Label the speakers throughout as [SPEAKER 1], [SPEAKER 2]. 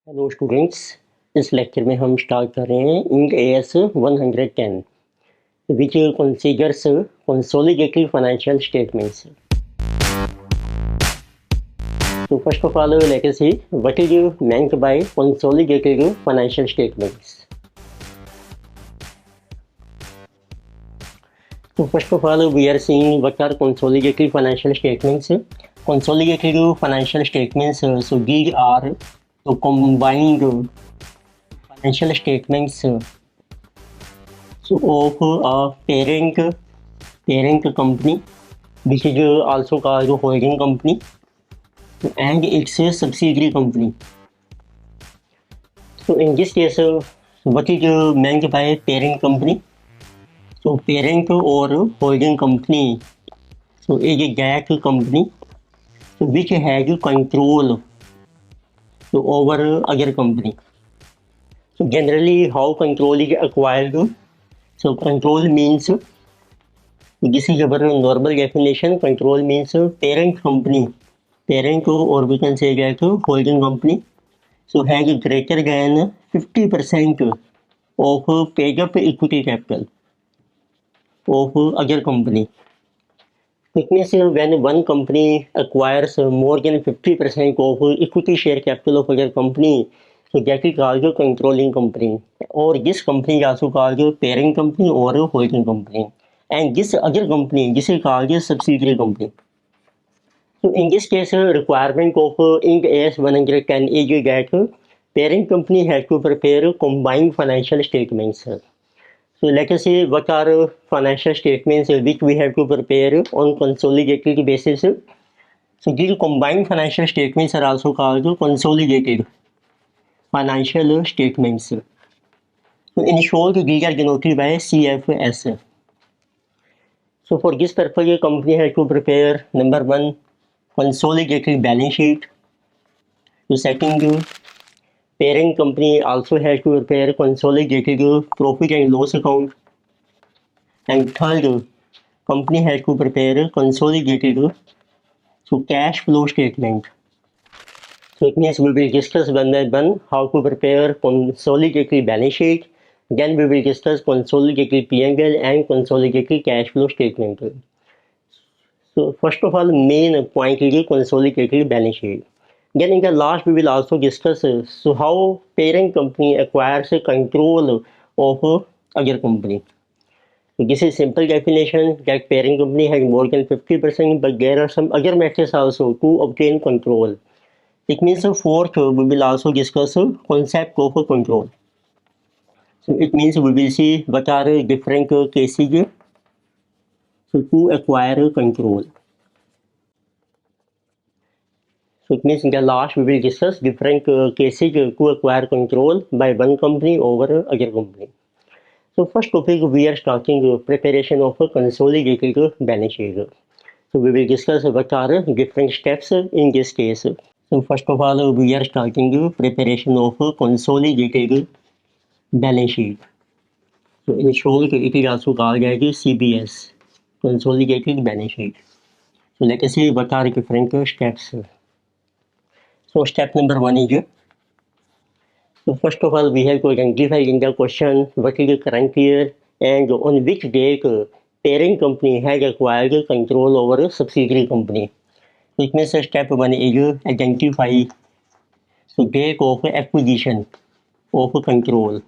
[SPEAKER 1] Hello students. इस lecture में हम स्टार्ट कर रहे हैं end AS 110 which considers consolidated financial statements. So first of all, let us see what is meant by consolidated financial statements. So first of all, we are seeing what are consolidated financial statements. Consolidated financial statements, so these are the combined financial statements so of a parent company, which is also called holding company, and its subsidiary company. So in this case, what is meant by parent company? So parent or holding company, so is that company so which has control so over other company. So generally, how control is acquired? So control means, this is our normal definition. Control means parent company, parent or we can say that holding company, so has greater than 50% of paid up equity capital of other company. It means when one company acquires more than 50% of equity share capital of other company, so that is called a controlling company. Or this company is also called a parent company or a holding company. And this other company, this is called a subsidiary company. So in this case, requirement of Ind AS 110 is that parent company has to prepare combined financial statements. So let us see what are financial statements which we have to prepare on consolidated basis. So these combined financial statements are also called consolidated financial statements. So in short, these are denoted by CFS. So for this purpose, a company has to prepare number one, consolidated balance sheet. So second, parent company also has to prepare consolidated profit and loss account. And third, company has to prepare consolidated so cash flow statement. So it means we will discuss one by one how to prepare consolidated balance sheet. Then we will discuss consolidated P&L and consolidated cash flow statement. So first of all, main point is consolidated balance sheet. Then in the last, we will also discuss so how parent company acquires control of other company. So this is simple definition that parent company has more than 50%, but there are some other methods also to obtain control. It means fourth, we will also discuss concept of control. So it means we will see what are different cases so to acquire control. So it means in the last we will discuss different cases to acquire control by one company over other company. So first topic we are starting preparation of a consolidated balance sheet. So we will discuss what are different steps in this case. So first of all, we are starting preparation of a consolidated balance sheet. So in short, it is also called as CBS, consolidated balance sheet. So let us see what are different steps. So step number one is, so first of all, we have to identify in the question what is the current year and on which date parent company has acquired control over a subsidiary company. So it means step one is identify so date of acquisition of control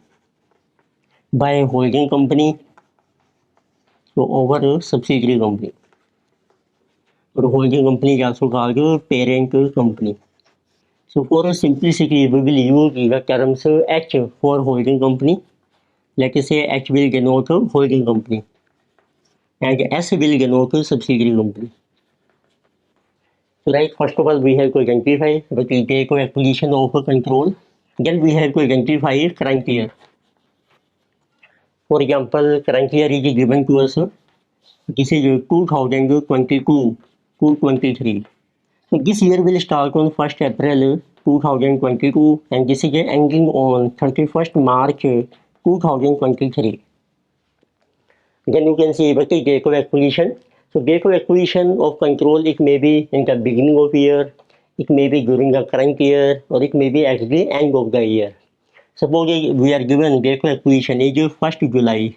[SPEAKER 1] by a holding company so over a subsidiary company. Or holding company is also called a parent company. So for simplicity, we will use the terms H for holding company. Let us say H will denote holding company and S will denote subsidiary company. So right, first of all, we have to identify what is date of acquisition of control. Then we have to identify current year. For example, current year is given to us. This is 2022 to 23. So this year will start on 1st April 2022 and this is ending on 31st March 2023. Then you can see what is date of acquisition. So date of acquisition of control, it may be in the beginning of year, It may be during the current year or it may be at the end of the year. Suppose we are given Gecko acquisition is 1st July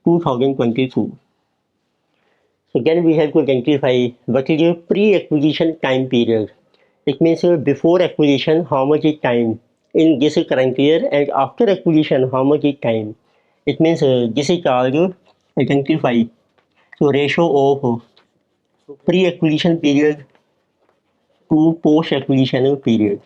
[SPEAKER 1] 2022. So then we have to identify what is your pre-acquisition time period. It means before acquisition how much is time in this current year, and after acquisition how much is time. It means this is called identify. So ratio of pre-acquisition period to post-acquisition period.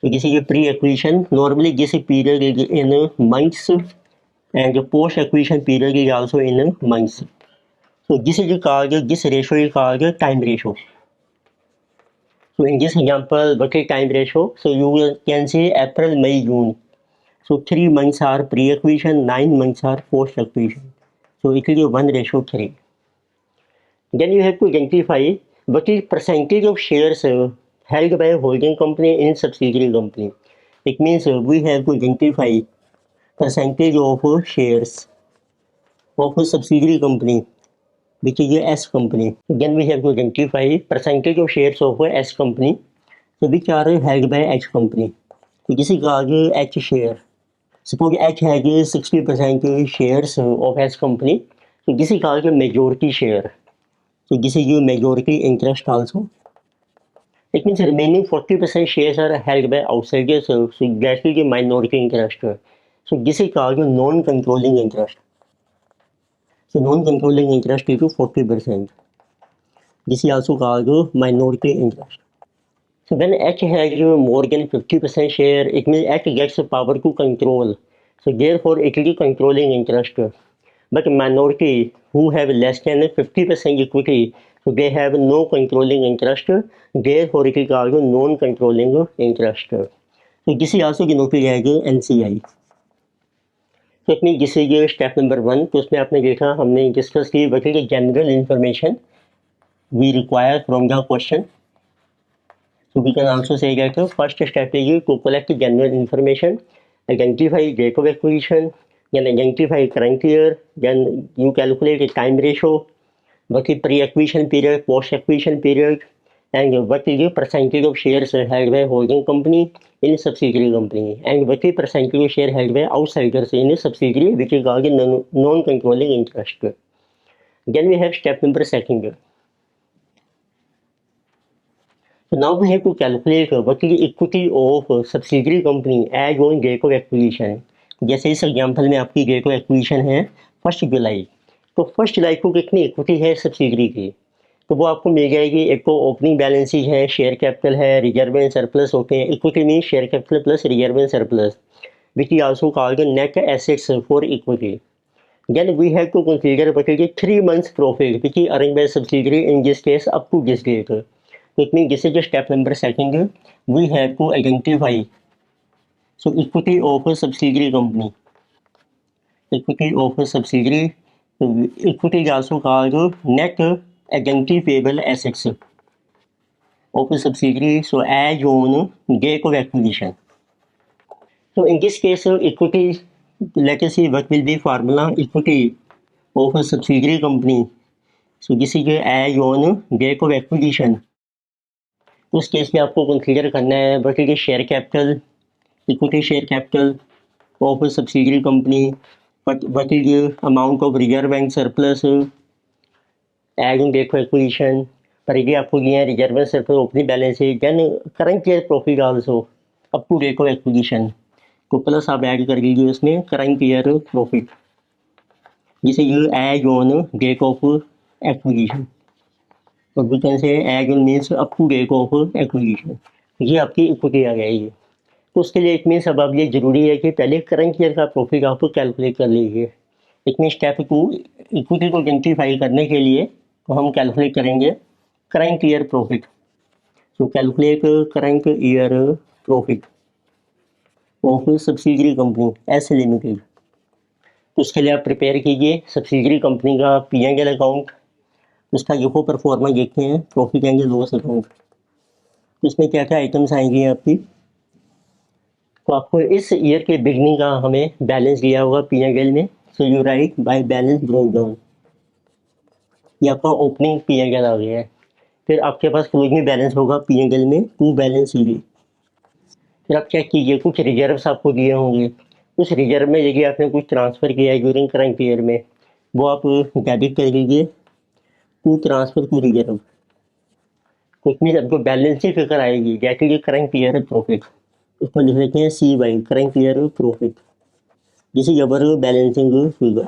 [SPEAKER 1] So this is a pre-acquisition. Normally this period is in months and the post-acquisition period is also in months. So this ratio is called time ratio. So in this example, what is time ratio? So you can say April, May, June. So 3 months are pre-acquisition, 9 months are post-acquisition. So it is 1:3. Then you have to identify what is percentage of shares held by a holding company in subsidiary company. It means we have to identify percentage of shares of a subsidiary company, which is a S company. Then we have to identify percentage of shares of a S company, so which are held by H company. So this is called H share. Suppose H has 60% shares of H company, so this is called a majority share. So this is your majority interest also. It means remaining 40% shares are held by outsiders, so that is the minority interest. So this is called non-controlling interest. So non-controlling interest is to 40%. This is also called minority interest. So when H has more than 50% share, it means H gets the power to control. So therefore it is controlling interest. But minority who have less than 50% equity, so they have no controlling interest. Therefore it is called non-controlling interest. So this is also denoted as NCI. तो अपनी जिससे ये step number 1, तो उसमें आपने देखा हमने discuss की what is the general information we require from the question. So we can also say that the first step is to collect general information, identify date of acquisition, then identify current year, then you calculate the time ratio, what is pre-acquisition period, post-acquisition period, and what is the percentage of shares held by holding company in a subsidiary company, and what is percentage of share held by outsiders in a subsidiary, which is called non-controlling interest. Then we have step number 2. So now we have to calculate what is the equity of subsidiary company as on date of acquisition. जैसे इस example में आपकी date of acquisition है 1 जुलाई, तो 1 जुलाई को कितनी equity है subsidiary की, तो वो आपको मिल जाएगी. एक तो ओपनिंग बैलेंसेज है, शेयर कैपिटल है, रिजर्व एंड सरप्लस होते हैं. Equity mean share capital plus reserve and surplus, which is also called net assets for equity. Then we have to consider what is the 3 months profit which is earned by subsidiary in this case up to this date. So it means this is the step number 2. We have to identify so equity of a subsidiary company. Equity of a subsidiary. Equity is also called net identifiable assets of a subsidiary. So as on date of acquisition. So in this case, equity. Let us see what will be formula equity of a subsidiary company. So this is as on date of acquisition. उस case में आपको consider करना है what is the share capital, equity share capital of a subsidiary company, what is the amount of reserve and surplus as on date of acquisition. पर ये आपको दिया है reserve and surplus opening balance है, then current year profit also up to date of acquisition, तो प्लस आप add कर दीजिए उसमें करंट ईयर प्रॉफिट, जिसे ये as on date of acquisition, और we can say as on means up to date of acquisition. ये आपकी इक्विटी आ जाएगी. तो उसके लिए इट मीन्स अब ये जरूरी है कि पहले करंट ईयर का प्रॉफिट आप कैलकुलेट कर लीजिए. इट मीन स्टेप 2, इक्विटी को आइडेंटिफाई करने के लिए तो हम कैलकुलेट करेंगे current year profit. So calculate current year profit of subsidiary company S limited. तो उसके लिए आप प्रिपेयर कीजिए सब्सिडियरी कंपनी का P&L अकाउंट, उसका यूको परफॉर्मा देखते हैं, प्रॉफिट एंड लॉस अकाउंट. उसमें क्या क्या आइटम्स आएंगी आपकी, तो आपको इस ईयर के बिगनिंग का हमें बैलेंस दिया होगा P&L में. So you write by balance break down, ये आपका ओपनिंग P&L आ गया है. फिर आपके पास क्लोजिंग बैलेंस होगा P&L में टू बैलेंस शीट। फिर आप चेक कीजिए कुछ रिजर्व्स आपको दिए होंगे, उस रिजर्व में यदि आपने कुछ ट्रांसफ़र किया है ड्यूरिंग करंट ईयर में, वो आप डेबिट कर लीजिए टू ट्रांसफ़र टू रिजर्व। तो इसमें आपको बैलेंस ही फिगर आएगी, जैसे कि करंट ईयर प्रॉफिट, उसको लिख लेते हैं CY करंट ईयर प्रॉफिट, जिसे जबर बैलेंसिंग फिगर।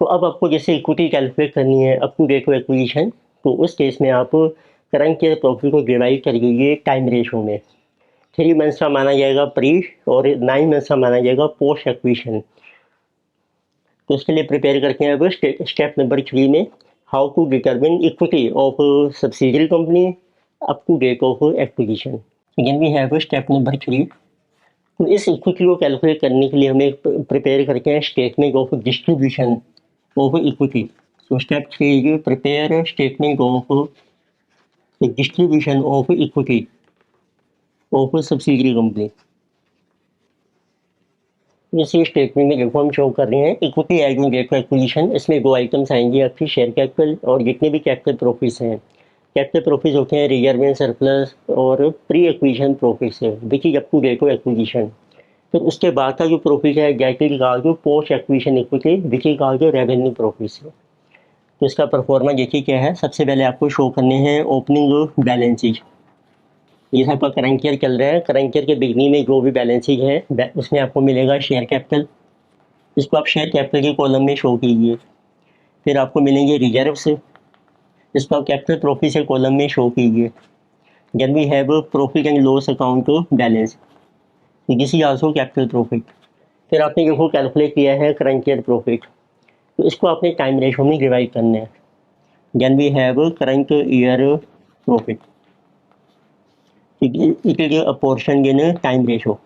[SPEAKER 1] तो अब आपको जैसे इक्विटी कैलकुलेट करनी है अप टू डेट एक्विजिशन, तो उस केस में आप करंट ईयर प्रॉफिट को डिवाइड कर लीजिए टाइम रेशो में। 3 मंथ्स का माना जाएगा प्री और 9 मंथ्स का माना जाएगा पोस्ट एक्विजिशन। तो उसके लिए प्रिपेयर करते हैं अब स्टेप नंबर 3 में, how to determine equity of subsidiary company up to date of acquisition. Again we have step number 3। तो इस इक्विटी को कैलकुलेट करने के लिए हमें प्रिपेयर करके हैं statement of distribution of equity. तो step 3 is prepare statement of distribution of equity of subsidiary company. इसी स्टेटमेंट में देखो हम शो कर रहे हैं equity as on date of acquisition. इसमें 2 आइटम्स आएंगे आपकी शेयर कैपिटल और जितने भी कैपिटल प्रॉफिट्स हैं। कैपिटल प्रॉफिट्स होते हैं रिजर्व एंड सरप्लस और प्री एक्विजिशन प्रॉफिट्स है which is up to date of acquisition. फिर उसके बाद का जो प्रॉफिट है दैट इज कॉल्ड जो post acquisition equity which is called जो रेवेन्यू प्रॉफिट्स है। तो इसका परफॉर्मेंस देखिए क्या है। सबसे पहले आपको शो करने हैं ओपनिंग बैलेंस शीट। ये आपका करंट ईयर चल रहा है, करंट ईयर के बिगनिंग में जो भी बैलेंस शीट है उसमें आपको मिलेगा शेयर कैपिटल, इसको आप शेयर कैपिटल के कॉलम में शो कीजिए। फिर आपको मिलेंगे रिजर्व्स, इसको आप कैपिटल प्रॉफिट के कॉलम में शो कीजिए। Then we have profit and loss account balance, this is also capital profit. फिर आपने देखो कैलकुलेट किया है करंट ईयर प्रॉफिट, तो इसको आपने टाइम रेशो में डिवाइड करना है। Then we have current year profit, it is a portion in time ratio.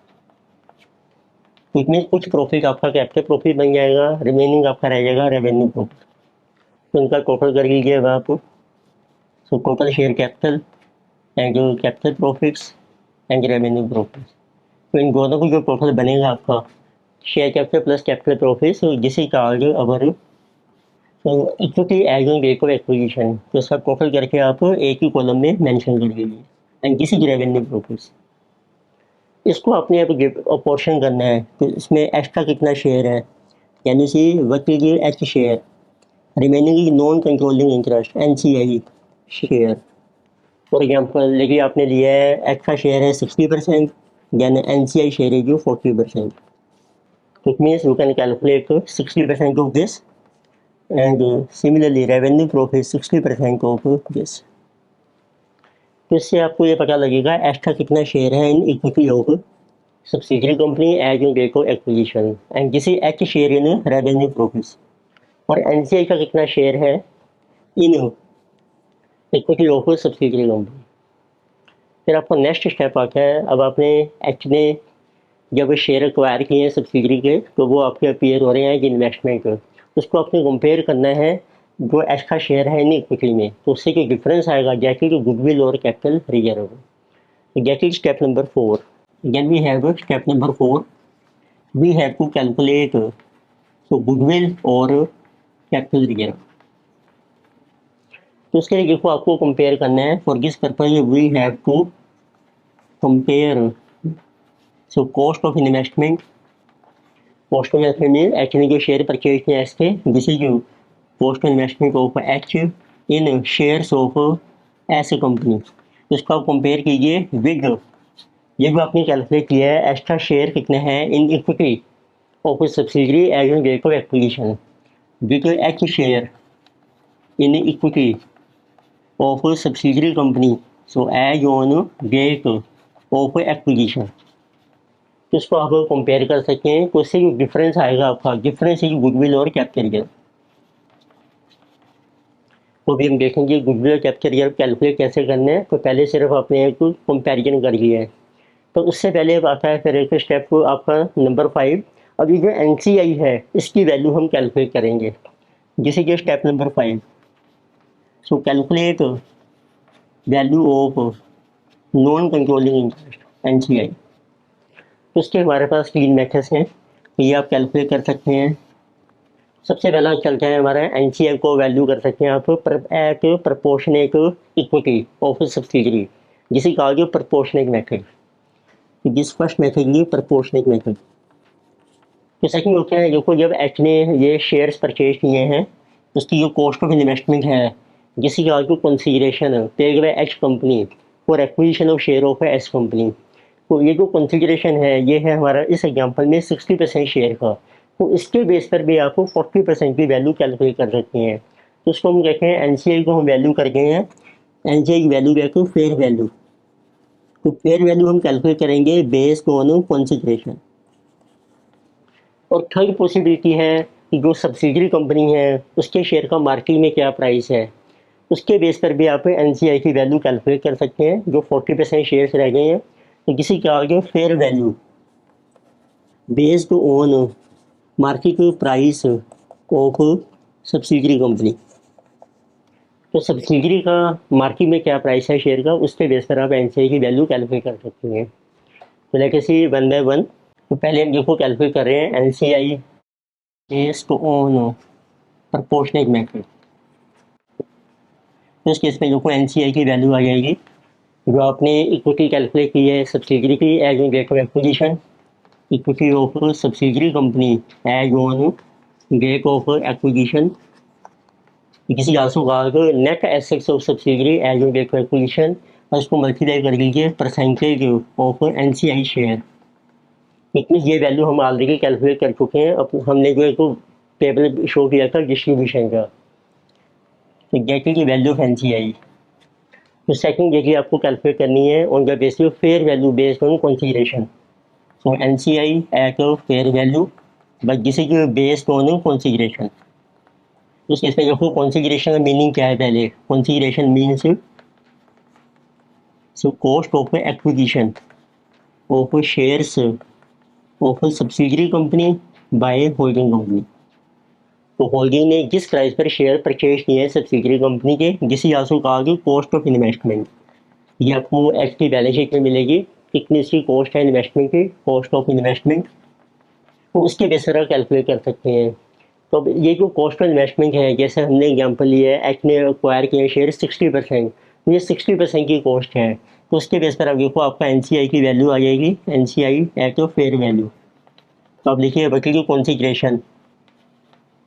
[SPEAKER 1] इसमें कुछ प्रॉफिट आपका कैपिटल प्रॉफिट बन जाएगा, रिमेनिंग आपका रह जाएगा रेवेन्यू प्रॉफिट। तो इनका टोटल कर लीजिए अब आप। So total share capital and capital profits and revenue profits, तो इन दोनों को जो टोटल बनेगा आपका share capital plus capital profits, जिसे called our equity as on date of acquisition. तो इसका टोटल करके आप एक ही कॉलम में मेंशन कर दीजिए and this is revenue profits. इसको आपने अब पोर्शन करना है, तो इसमें एक्स्ट्रा कितना शेयर है, यानी see what is H share, remaining is non controlling interest NCI share. For example देखिए आपने लिया है एक्स का शेयर है 60%, देन NCI शेयर है जो 40%। It means you can calculate 60% of this and similarly revenue profit 60% of this. तो इससे आपको ये पता लगेगा एक्स्ट्रा कितना शेयर है in equity of subsidiary company as on date of acquisition and this is H share in revenue profits. और NCI का कितना शेयर है in equity of subsidiary company. फिर आपका नेक्स्ट स्टेप आता है, अब आपने एच ने जब शेयर एक्वायर किए हैं सब्सिडियरी के, तो वो आपके अपीयर हो रहे हैं इन्वेस्टमेंट, उसको आपने कंपेयर करना है जो एच का शेयर है इन इक्विटी में, तो उससे जो डिफरेंस आएगा जैसे कि गुडविल और capital reserve. That is step number 4। Then we have step number 4, we have to calculate तो गुडविल और कैपिटल रिजर्व। तो उसके लिए देखो आपको कंपेयर करना है। For this purpose we have to compare so cost of investment, cost of investment mean H ने जो शेयर परचेज किया इसके, this is cost of investment of H in shares of S company. तो इसको आप compare कीजिए with ये जो आपने कैलकुलेट किया है एक्स्ट्रा शेयर कितने हैं in equity of subsidiary as on date of acquisition with H share in equity of subsidiary company, so as on date of acquisition. तो इसको आप कंपेयर कर सकते हैं, तो इससे जो डिफरेंस आएगा आपका, डिफरेंस इज गुडविल और कैपिटल रिजर्व। तो अभी हम देखेंगे गुडविल और कैपिटल रिजर्व कैलकुलेट कैसे करना है। तो पहले सिर्फ आपने एक कंपेरिजन कर लिया है, तो उससे पहले अब आता है फिर एक स्टेप आपका नंबर 5। अब ये जो NCI है इसकी वैल्यू हम कैलकुलेट करेंगे, जिसे कि step number 5। So calculate value of non controlling interest NCI। तो उसके हमारे पास 3 मेथड्स हैं, ये आप कैलकुलेट कर सकते हैं। सबसे पहला चलता है हमारा एनसीआई को वैल्यू कर सकते हैं आप at proportionate equity of subsidiary, जिसे कहा गया proportionate method. This first method ये प्रपोर्शनेट मेथड। तो सेकंड होता है देखो, जब एच ने ये शेयर्स परचेज किए हैं, उसकी जो कॉस्ट ऑफ इन्वेस्टमेंट है, जिसकी कहा गया consideration paid by H company for acquisition of share of H company. तो ये जो कंसीडरेशन है ये है हमारा इस एग्जांपल में 60% शेयर का। तो इसके बेस पर भी आप 40% की वैल्यू कैलकुलेट कर सकते हैं। तो उसको हम कहते हैं एनसीआई को हम वैल्यू कर गए हैं, एनसीआई की वैल्यू कहते हैं फेयर वैल्यू। तो फेयर वैल्यू हम कैलकुलेट करेंगे बेस्ड ऑन कंसीडरेशन। और थर्ड पॉसिबिलिटी है कि जो सब्सिडरी कंपनी है उसके शेयर का मार्केट में क्या प्राइस है, उसके बेस पर भी आप एनसीआई की वैल्यू कैलकुलेट कर सकते हैं। जो 40% शेयर्स रह गए हैं तो किसी के आगे fair value based on market price of subsidiary company. तो सब्सिडरी का मार्केट में क्या प्राइस है शेयर का, उसके बेस पर आप एनसीआई की वैल्यू कैलकुलेट कर सकते हैं। तो लेके सी वन बाय वन। तो पहले हम देखो कैलकुलेट कर रहे हैं NCI based on proportionate method. तो इस केस में देखो एनसीआई की वैल्यू आ जाएगी, जो आपने इक्विटी कैलकुलेट की है सब्सिडरी की as on date of acquisition, equity of subsidiary company as on date of acquisition, किसी आंसू का net assets of subsidiary as on date of acquisition, और उसको मल्टीप्लाई कर लीजिए परसेंटेज ऑफ एनसीआई शेयर। इतनी ये वैल्यू हम ऑलरेडी कैलकुलेट कर चुके हैं। अब हमने जो है तो टेबल शो किया था डिस्ट्रीब्यूशन का, तो गेट की वैल्यू ऑफ एनसीआई। तो सेकंड देखिए आपको कैलकुलेट करनी है on the basis of fair value based on consideration. So NCI eight fair value but this is based on consideration. तो इसमें देखो कंसीडरेशन का मीनिंग क्या है, पहले consideration means so cost of acquisition of shares of subsidiary company by holding company. तो holding ने जिस प्राइस पर शेयर परचेज किए हैं सब्सिडरी कंपनी के, जिसे आंसू कहा गया कॉस्ट ऑफ इन्वेस्टमेंट। ये आपको एच की बैलेंस शीट में मिलेगी, कितनी इसकी कॉस्ट है इन्वेस्टमेंट की, कॉस्ट ऑफ इन्वेस्टमेंट। तो उसके बेस पर कैलकुलेट कर सकते हैं। तो अब ये जो कॉस्ट ऑफ इन्वेस्टमेंट है, जैसे हमने एग्जांपल लिया है एच ने एक्वायर किए शेयर 60%, तो ये 60% की कॉस्ट है। तो उसके बेस पर अब देखो आपका एनसीआई की वैल्यू आ जाएगी, एनसीआई एट फेयर वैल्यू। तो आप लिखिए बल्कि की consideration,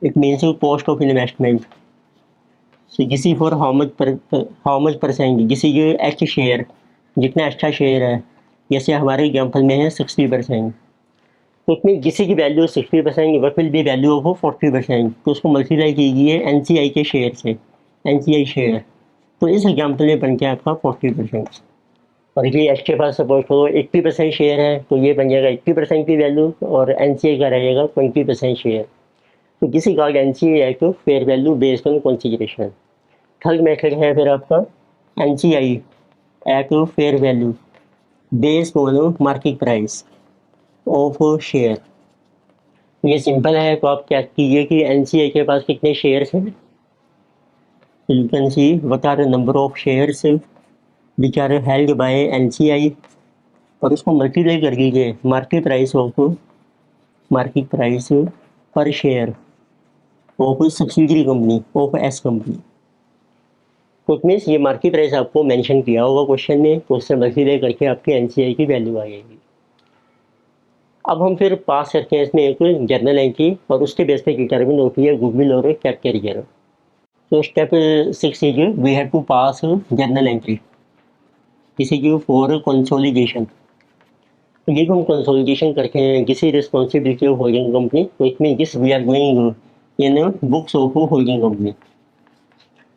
[SPEAKER 1] it means cost of investment. So किसी फॉर हाउ मच परसेंट, किसी के एच शेयर जितना अच्छा शेयर है, जैसे हमारे एग्जांपल में है 60%, तो उसमें किसी की value 60% what will be value of 40%। तो उसको मल्टीप्लाई कीजिए एनसीआई के शेयर से, एनसीआई शेयर। तो इस एग्जांपल में बन गया आपका 40%। और ये एच के पास सपोज करो 80% शेयर है, तो ये बन जाएगा 80% की वैल्यू, और एनसीआई का रहेगा 20% शेयर। तो किसी का एनसीआई है तो fair value based on consideration. Third method है फिर आपका NCI eight fair value based on market price of share. ये सिंपल है, तो आप क्या कीजिए कि एनसीआई के पास कितने शेयर्स हैं, you can see what are the number of shares which are held by NCI, और उसको मल्टीप्लाई कर लीजिए market price per share of subsidiary company of S company. तो मीन्स ये मार्केट प्राइस आपको मेंशन किया होगा क्वेश्चन में, तो उससे मल्टीप्लाई करके आपकी एनसीआई की वैल्यू आ जाएगी। अब हम फिर पास करते हैं इसमें एक जर्नल एंट्री, और उसके बेस पे डिटर्मिन होती है गुडविल और कैरियर। तो step 6 is we have to pass journal entry, this is for consolidation. तो ये जो हम कंसोलिडेशन करते हैं किसी रिस्पॉन्सिबिलिटी ऑफ होल्डिंग कंपनी, तो it mean this we are going in books of holding company.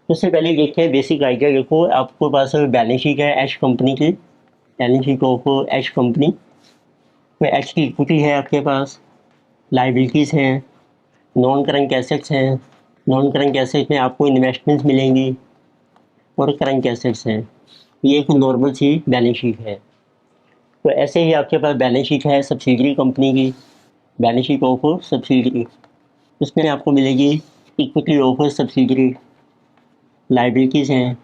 [SPEAKER 1] उससे पहले देखते हैं बेसिक आइडिया। देखो आपके पास बैलेंस शीट है एच कंपनी की, balance sheet of H company. तो एच की इक्विटी है आपके पास, लाइबिलिटीज़ हैं, नॉन करंट एसेट्स हैं। नॉन करंट एसेट्स में आपको इन्वेस्टमेंट्स मिलेंगी, और करंट एसेट्स हैं। ये एक नॉर्मल सी बैलेंस शीट है। तो ऐसे ही आपके पास बैलेंस शीट है सब्सिडरी कंपनी की, बैलेंस शीट ऑफ सब्सिडरी, उसमें आपको मिलेगी इक्विटी ऑफ सब्सिडरी, लाइबिलिटीज़ हैं,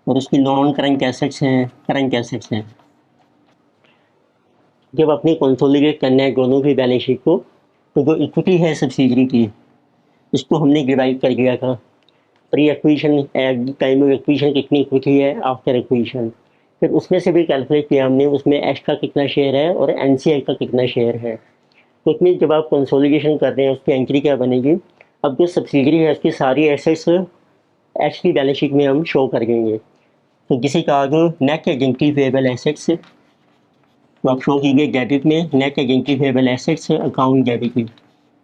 [SPEAKER 1] और उसकी नॉन करंट एसेट्स हैं, करंट एसेट्स हैं। जब अपनी कंसोलिडेट करना है दोनों की बैलेंस शीट को, तो जो इक्विटी है सब्सिडरी की इसको हमने डिवाइड कर दिया था। Pre acquisition, at time of acquisition कितनी इक्विटी है, आफ्टर एक्विजिशन। फिर उसमें से भी कैलकुलेट किया हमने, उसमें एच का कितना शेयर है और एनसीआई का कितना शेयर है। तो उसमें जब आप कंसोलिडेशन कर रहे हैं उसकी एंट्री क्या बनेगी, अब जो सब्सिडरी है उसकी सारी एसेट्स एच की बैलेंस शीट में हम शो कर देंगे। तो किसी का आगे नेट आइडेंटिफिएबल एसेट्स, तो आप शो कीजिए डेबिट में net identifiable assets account debit में,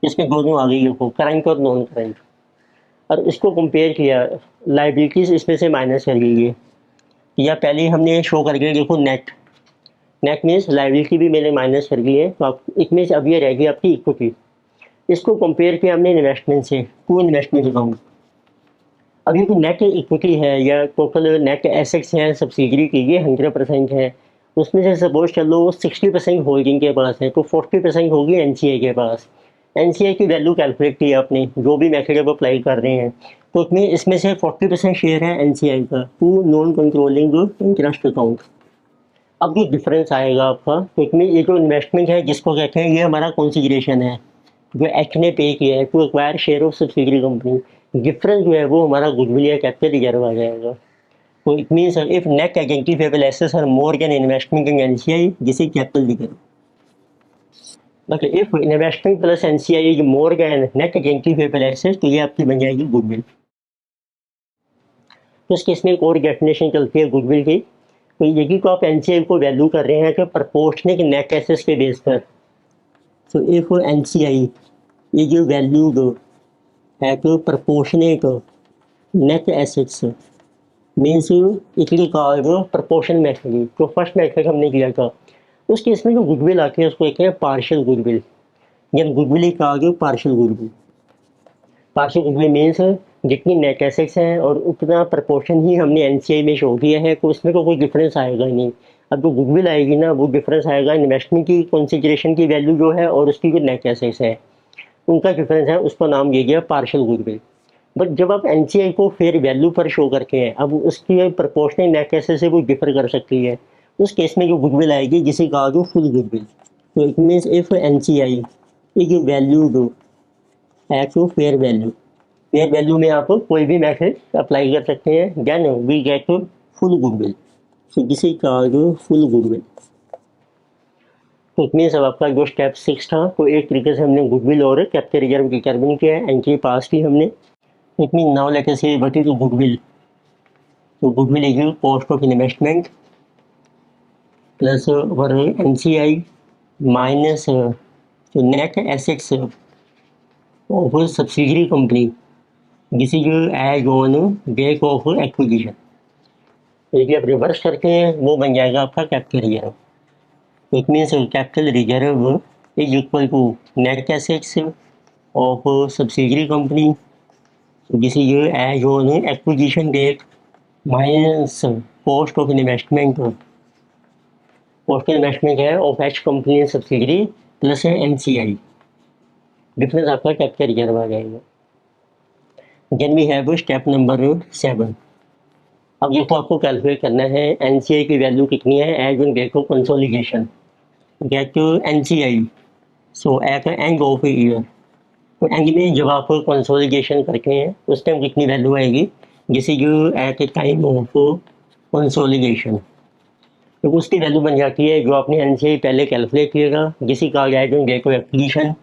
[SPEAKER 1] इसमें दोनों आ गई हो, करंट और नॉन करंट। और इसको कंपेयर किया, लाइबिलिटीज़ इसमें से माइनस कर लीजिए, या पहले हमने शो कर दिया, देखो नेट, नेट मीन्स लाइबिलिटी भी मैंने माइनस कर दी है, तो आप इसमें से अब ये रहेगी आपकी इक्विटी। इसको कंपेयर किया हमने इन्वेस्टमेंट से, टू इन्वेस्टमेंट अकाउंट। अब ये जो नेट इक्विटी है या टोटल नेट एसेट्स हैं सब्सिडरी की, ये 100% है। उसमें से सपोज चलो 60% होल्डिंग के पास है, तो 40% होगी एनसीआई के पास। एनसीआई की वैल्यू कैलकुलेट की आपने, जो भी मेथड आप अप्लाई कर रहे हैं, तो उसमें इसमें से 40% शेयर है एनसीआई का, to non controlling interest account. अब जो डिफरेंस आएगा आपका, तो इसमें ये जो इन्वेस्टमेंट है जिसको कहते हैं, ये हमारा कॉन्सिडरेशन है जो एच ने पे किया है to acquire share of subsidiary company. Difference जो है वो हमारा गुडविल या कैपिटल रिजर्व आ जाएगा। तो it means if net identifiable assets are more than investment in NCI, जिसे capital reserve. But if investment plus NCI is more than net identifiable assets, तो ये आपकी बन जाएगी गुडविल। तो इस केस में एक और डेफिनेशन चलती है गुडविल की। तो यदि तो आप एनसीआई को वैल्यू कर रहे हैं कि प्रपोर्शनेट नेट एसेट्स के बेस पर, so if NCI is valued at proportionate net assets, means it will called proportion method। तो फर्स्ट मेथड हमने किया था, उस केस में जो गुडविल आती है उसको कहते हैं पार्शियल गुडविल, या गुडविल एक आ गया partial goodwill. Partial goodwill means जितनी नेट एसेट्स हैं और उतना प्रपोर्शन ही हमने एनसीआई में शो किया है, तो उसमें तो कोई डिफरेंस आएगा ही नहीं। अब जो गुडविल आएगी ना, वो डिफरेंस आएगा इन्वेस्टमेंट की कंसिडरेशन की वैल्यू जो है और उसकी जो नेट एसेट्स है उनका डिफरेंस है, उसका नाम दिया गया पार्शियल गुडविल। बट जब आप एनसीआई को फेयर वैल्यू पर शो करके हैं, अब उसकी प्रपोर्शनल नेट एसेट से वो डिफर कर सकती है, उस केस में जो गुडविल आएगी जिसे कहा जो फुल गुडविल। तो it means if NCI is valued at fair value, fair value में आप कोई भी मेथड अप्लाई कर सकते हैं, then we get full goodwill. तो जिसे कहा जो फुल गुडविल। तो इतनी सब आपका जो स्टेप 6 था, तो एक तरीके से हमने गुडविल और कैपिटल रिजर्व डिटरमिन किया है, एंट्री पास की हमने। It mean now let us say what is goodwill. तो goodwill is cost of investment plus और NCI minus net assets of subsidiary company, this is as on base of acquisition. यदि आप reverse करते हैं वो बन जाएगा आपका capital reserve. It means capital reserve is equal to net assets of subsidiary company, this is as on acquisition date minus cost of investment, cost of investment है of H company subsidiary plus NCI. Difference आपका capital reserve आ जाएगा। Then we have step number 7। अब देखो आपको calculate करना है NCI की वैल्यू कितनी है as on date of consolidation, get NCI so at end of year. तो एंड में जब आप कंसोलिडेशन करते हैं उस टाइम कितनी वैल्यू आएगी, जैसे जो एट टाइम ऑफ कंसोलिडेशन, तो उसकी वैल्यू बन जाती है जो आपने एनसीआई पहले कैलकुलेट किएगा, जिसकी कहा गया as on date of acquisition,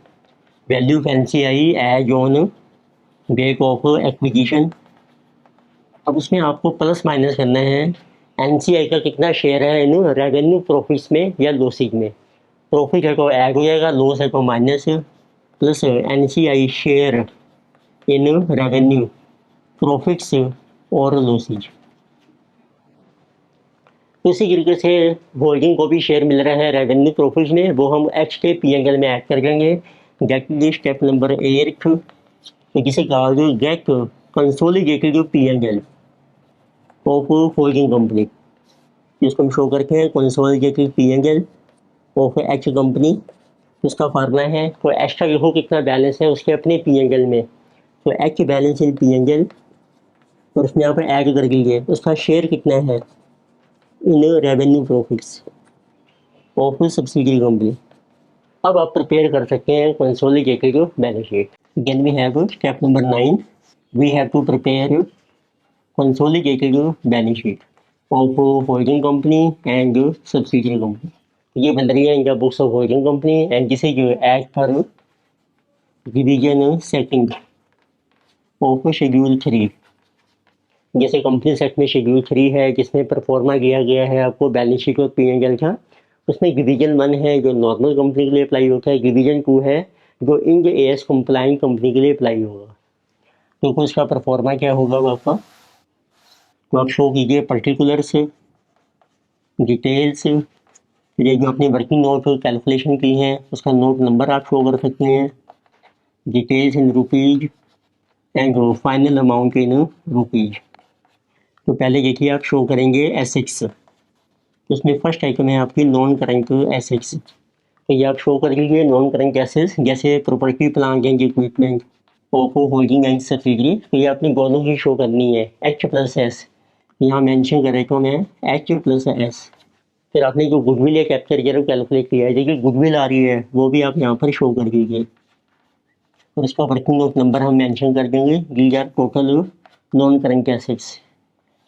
[SPEAKER 1] value of NCI as on date of acquisition. अब उसमें आपको प्लस माइनस करना है एनसीआई का कितना शेयर है इन रेवेन्यू प्रॉफिट्स में या लॉसेज में। प्रॉफिट है तो ऐड हो जाएगा, लॉस है तो minus, plus NCI share in revenue profits और लॉसेज। इसी तरीके से होल्डिंग को भी शेयर मिल रहा है रेवेन्यू प्रॉफिट्स में, वो हम एच के पीएनएल में ऐड कर देंगे। गेट स्टेप नंबर 8, जिसे कहा गया get consolidated PNL of holding company, जिसको हम शो करते हैं consolidated PNL of H company. उसका फार्मूला है, तो एच का देखो कितना बैलेंस है उसके अपने पीएनएल में, तो एच बैलेंस इन पीएनएल और उसमें यहाँ पर ऐड कर दीजिए उसका शेयर कितना है इन revenue profits of subsidiary company. अब आप प्रिपेयर कर सकते हैं consolidated balance sheet. Then we have step number 9. We have to prepare consolidated balance sheet of holding company and subsidiary company. ये बन रही है India books of holding company and this is as per division setting of schedule 3। जैसे company set में schedule 3 है जिसमें pro forma किया गया है आपको बैलेंस शीट और P&L का, उसमें डिवीजन 1 है जो नॉर्मल कंपनी के लिए अप्लाई होता है, डिवीजन 2 है जो इंड AS कंप्लाइंट कंपनी के लिए अप्लाई होगा। तो उसका परफॉर्मा क्या होगा आपका, तो आप शो कीजिए पर्टिकुलर्स, डिटेल्स, ये जो अपने वर्किंग नोट कैलकुलेशन की है उसका नोट नंबर आप शो कर सकते हैं, details in rupees and final amount in rupees. तो पहले देखिए आप शो करेंगे एसेट्स, उसमें फर्स्ट आइटम है आपकी नॉन करंट एसेट्स। तो ये आप शो कर लीजिए नॉन करंट एसेट्स जैसे property plant and equipment Oppo holding and subsidiary. तो ये आपने दोनों ही शो करनी है H+S, यहाँ मेंशन करें तो मैं H+S। फिर आपने जो गुडविल या कैप्चर किया कैलकुलेट किया है, देखिए गुडविल आ रही है वो भी आप यहाँ पर शो कर दीजिए और इसका वर्किंग नोट नंबर हम मेंशन कर देंगे। These are total non current assets.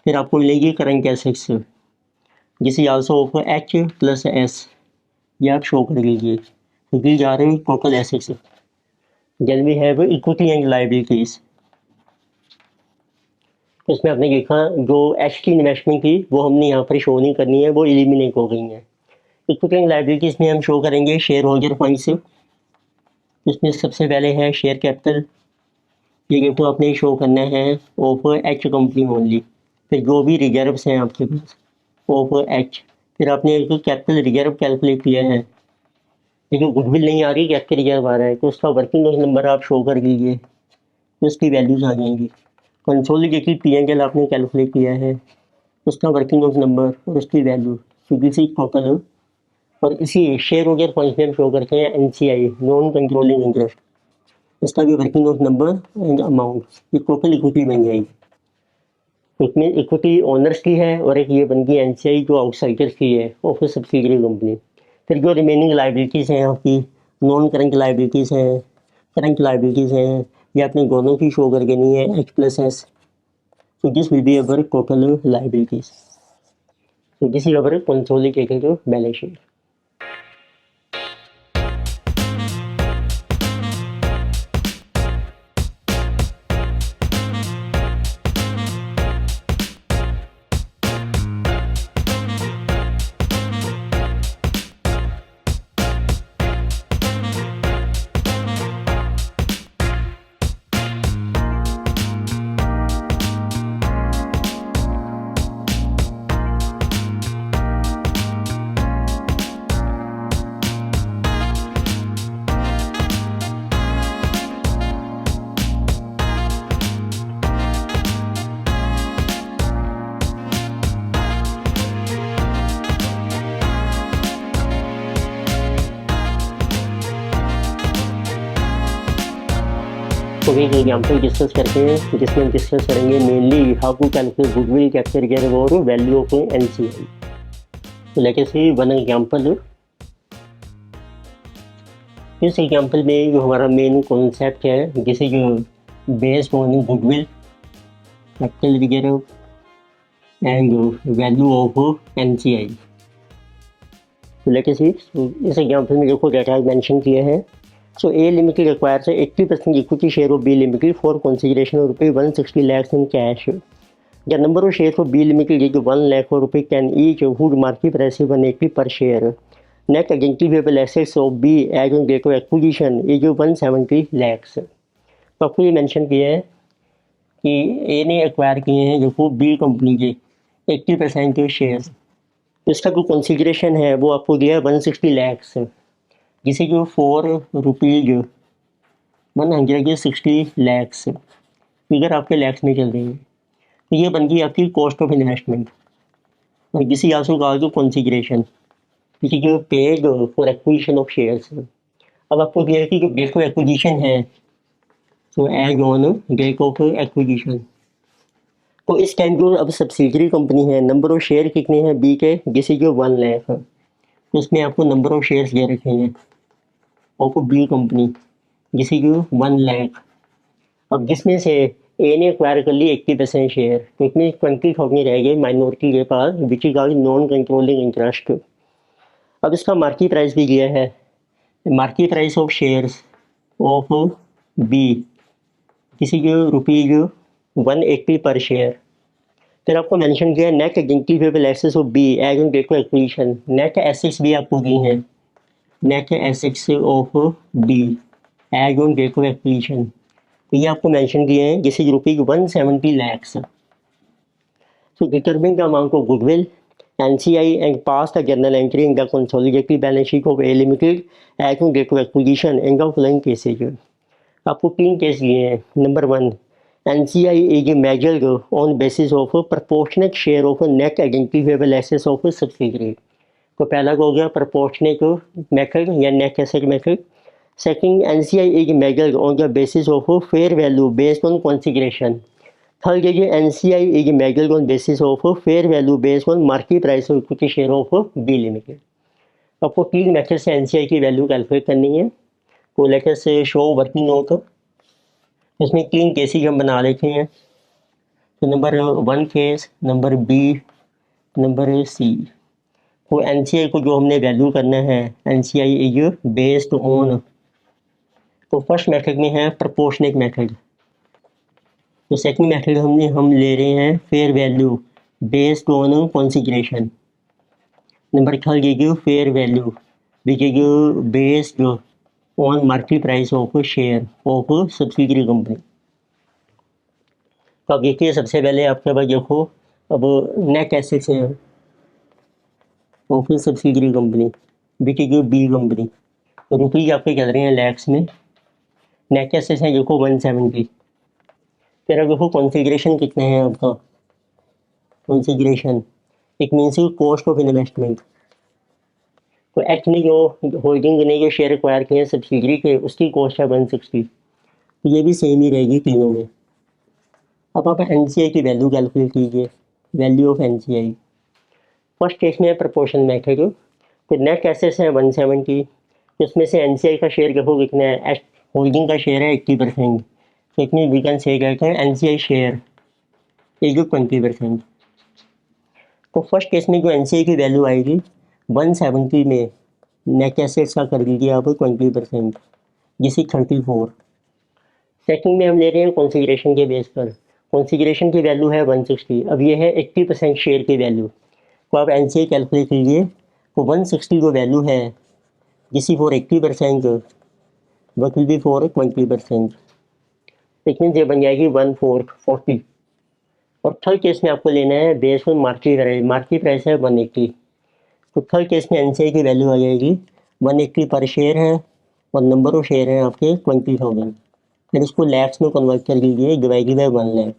[SPEAKER 1] फिर आपको मिलेगी current assets this is also of H+S, ये आप शो कर लीजिए। These are total assets. Then we have equity and liabilities. इसमें आपने देखा जो एच की इन्वेस्टमेंट थी वो हमने यहाँ पर शो नहीं करनी है, वो एलिमिनेट हो गई है। इक्विटी एंड लायबिलिटीज में हम शो करेंगे शेयर होल्डर फंड्स। इसमें सबसे पहले है शेयर कैपिटल, ये देखो आपने शो करना है ऑफ H कंपनी ओनली। फिर जो भी रिजर्व्स हैं आपके पास ऑफ H, फिर आपने एक कैपिटल रिजर्व कैलकुलेट किया है, लेकिन गुडविल नहीं आ रही, कैपिटल रिजर्व आ रहा है, तो उसका वर्किंग नंबर आप शो कर लीजिए, उसकी वैल्यूज आ जाएंगी। कंसोलिडेटेड P&L आपने कैलकुलेट किया है, उसका वर्किंग ऑफ नंबर और उसकी वैल्यू, तो दिस इज टोटल। और इसी शेयर होल्डर फंड्स में हम शो करते हैं NCI नॉन कंट्रोलिंग इंटरेस्ट, इसका भी working of number and amount, ये टोटल इक्विटी बन जाएगी। इसमें इक्विटी ओनर्स की है और एक ये बन गई NCI जो आउटसाइडर्स की है ऑफ सब्सिडरी कंपनी। फिर जो रिमेनिंग लायबिलिटीज़ हैं आपकी नॉन करंट लायबिलिटीज़ हैं, करंट लायबिलिटीज़ हैं, ये आपने दोनों की शो कर देनी है H+S। So this will be our total liabilities. So this is our consolidated balance sheet. तो एक एग्जाम्पल डिस्कस करते हैं जिसमें हम डिस्कस करेंगे mainly how to calculate goodwill capital reserve और वैल्यू ऑफ NCI। तो लेके से वन एग्जाम्पल, इस एग्जाम्पल में जो हमारा मेन कॉन्सेप्ट है जिसे जो based on goodwill capital reserve and value of NCI। तो लेके से इस एग्जाम्पल में देखो डाटा मेंशन किया है। So A Limited acquires 80% equity share of B Limited for consideration of ₹160 lakhs in cash. The number of shares of B Limited is 1 lakh रुपये can each whose market price is 180 per share. Net identifiable assets of B as on date of acquisition is 170 lakhs. तो आपको ये mention किया है कि A ने acquire किए हैं जो B कंपनी के 80% के शेयर्स, इसका जो कंसिडरेशन है वो आपको दिया है 160 lakhs, जिसे जो ₹160 lakhs फिगर आपके लैक्स में चल रही है। तो ये बन गई आपकी कॉस्ट ऑफ इन्वेस्टमेंट और किसी आंसू का जो कॉन्सिडरेशन, किसी जो paid for acquisition of shares. अब आपको क्लियर कि जो डेट ऑफ एक्विजिशन है तो as on date of acquisition, तो इस टाइम जो अब सब्सिडरी कंपनी है नंबर ऑफ शेयर कितने हैं बी के, जिसे जो 1 लाख है, तो उसमें आपको नंबर ऑफ शेयर्स दे रखे हैं ऑफ बी कंपनी जिसे कि 1 लाख। अब जिसमें से ए ने एक्वायर कर ली 80% शेयर, तो इसमें 20,000 रह गए माइनॉरिटी के पास, which is our non controlling interest. अब इसका मार्केट प्राइस भी दिया है, market price of shares of B किसी के ₹180 पर शेयर। फिर आपको मेंशन किया है net identifiable assets of B as on date of acquisition. Net assets भी आपको दी हैं, net assets of B as on date of acquisition, तो ये आपको मेंशन किए हैं जैसे ₹170 lakhs। So determine the amount of goodwill, NCI and pass the journal entry in the consolidated balance sheet of A Limited as on date of acquisition in the following cases। आपको 3 case दिए हैं। Number 1, NCI is measured on basis of proportionate share of net identifiable assets of subsidiary। तो पहला हो गया proportionate method या net asset method। Second, NCI is measured on the basis of fair value based on consideration। Third है NCI is measured on basis of fair value based on market price of equity share of B Limited। आपको 3 method से NCI की value calculate करनी है। तो let us show working note, इसमें 3 cases हम बना लेते हैं। तो number 1 case, number B, number C. तो NCI को जो हमने वैल्यू करना है, NCI इज बेस्ड ऑन, तो फर्स्ट मेथड में है प्रोपोर्शनेट मेथड। तो सेकंड मेथड हम ले रहे हैं fair value based on consideration. Number third है fair value which is based on market price of share of subsidiary company. तो अब देखिए सबसे पहले आपके पास देखो, अब नेट एसेट्स हैं of subsidiary company which is B company. तो रुपीज आपके चल रहे हैं लैक्स में, नेट एसेट्स हैं देखो 170। फिर अब देखो कॉन्फिगरेशन कितने हैं आपका, configuration it means cost of investment. तो एक्ट ने जो होल्डिंग ने जो शेयर एक्वायर किए हैं सब्सिडरी के, उसकी कॉस्ट है 160। तो ये भी सेम ही रहेगी तीनों में। अब आप NCI की वैल्यू कैलकुलेट कीजिए, value of NCI। First case में प्रपोर्शन मेथड, तो नेट एसेट्स है 170, तो इसमें से NCI का शेयर देखो कितना है, होल्डिंग का शेयर है 80%। तो इतनी वी कैन से कहते हैं NCI शेयर इज 20%। तो फर्स्ट केस में जो NCI की वैल्यू आएगी 170 में नेट एसेट्स का कर दीजिए आप 20%, जिसे 34। सेकंड में हम ले रहे हैं कॉन्फिगरेशन के बेस पर, कॉन्फिगरेशन की वैल्यू है 160। अब ये है 80% शेयर की वैल्यू, तो आप NCI कैलकुलेट कीजिए। तो 160 जो वैल्यू है जिसी for 80% what will be for 20%, लेकिन ये बन जाएगी 1/4 और थर्ड केस में आपको लेना है बेस्ड ऑन मार्केट प्राइस है 180। तो थर्ड केस में NCI की वैल्यू आ जाएगी 180 पर शेयर है और नंबर ऑफ शेयर हैं आपके 20,000। फिर इसको लैक्स में कन्वर्ट कर लीजिए, डिवाइडेड बाय 1 लाख,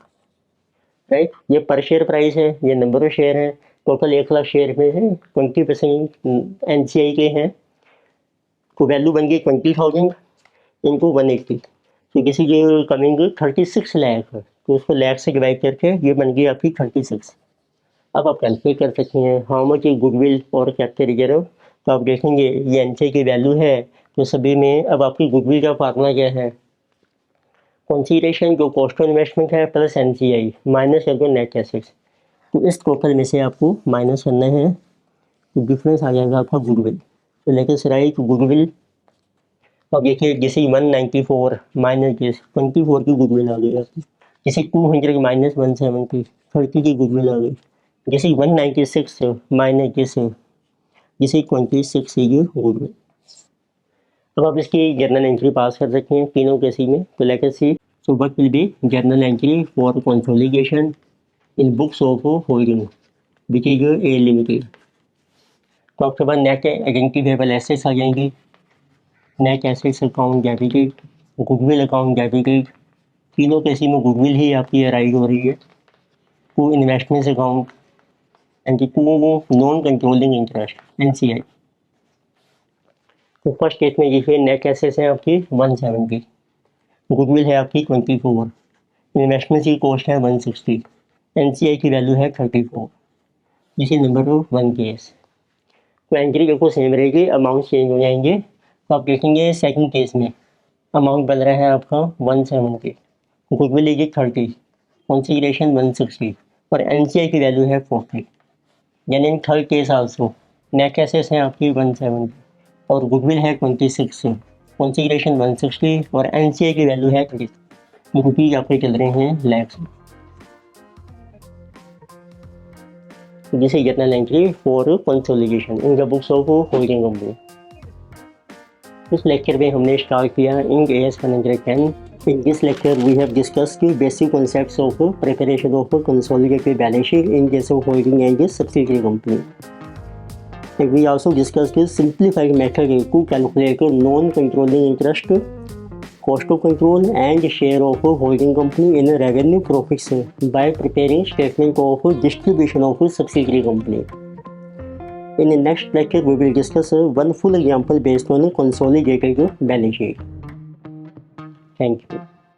[SPEAKER 1] राइट। ये पर शेयर प्राइस है, ये नंबर ऑफ शेयर है, टोटल 1 लाख शेयर में है, 20% NCI के हैं। तो वैल्यू बन गई 20,000 इंटू 180, तो किसी की कमिंग 36 लाख, तो उसको लाख से डिवाइड करके ये बन गई आपकी 36। अब आप कैलकुलेट कर सकते हैं हाउ मच इज गुडविल और कैपिटल रिजर्व। तो आप देखेंगे ये NCI की वैल्यू है, तो सभी में अब आपकी गुडविल का फार्मूला क्या है, कंसीडरेशन जो कॉस्ट ऑफ इन्वेस्टमेंट है प्लस NCI माइनस कर दो नेट एसेट्स। तो इस टोटल में से आपको माइनस करना है, तो डिफरेंस आ जाएगा आपका गुडविल। तो लेके राइट गुडविल, अब देखिए जैसे 194 माइनस 24 की गुडविल आ गई आपकी, जैसे 200 माइनस 170 30 की गुडविल आ गई, जैसे 196 माइनस जैसे 26 की गुडविल। अब आप इसकी जर्नल एंट्री पास कर सकते हैं तीनों केसी में। तो let us see, so what will be journal entry for consolidation in books of holding which is A limited. तो आपके पास नेट आइडेंटिफाइबल एसेट्स आ जाएंगी, net assets account debited, goodwill account debited, तीनों केसी में गुडविल ही आपकी राइज हो रही है, to investments account and to non controlling interest NCI। तो फर्स्ट केस में देखिए नेट एसेट्स हैं आपकी 170, गुडविल है आपकी 24, इन्वेस्टमेंट की कॉस्ट है 160, NCI की वैल्यू है 34, जिसे नंबर ऑफ 1 केस। तो एंट्री देखो सेम रहेगी, अमाउंट चेंज हो जाएंगे। तो आप देखेंगे सेकंड केस में अमाउंट बन रहा है आपका 170, गुडविल इज 30, कंसीडरेशन 160 और एनसीआई की वैल्यू है 40। यानी in third case also net assets हैं आपकी 170 और गुडविल है 26, कंसीडरेशन 160 और एनसीआई की वैल्यू है 30। रुपीज आपके चल रहे हैं lakhs. This is journal entry for consolidation in the books of holding company। इस लेक्चर में हमने स्टार्ट किया इन AS 110। In this lecture we have discussed the basic concepts of preparation of consolidated balance sheet in case of holding and subsidiary company। And we also discussed the simplified method to calculate non-controlling interest, cost of control and share of holding company in revenue profits by preparing statement of distribution of subsidiary company। In the next lecture, we will discuss one full example based on a consolidated balance sheet। Thank you।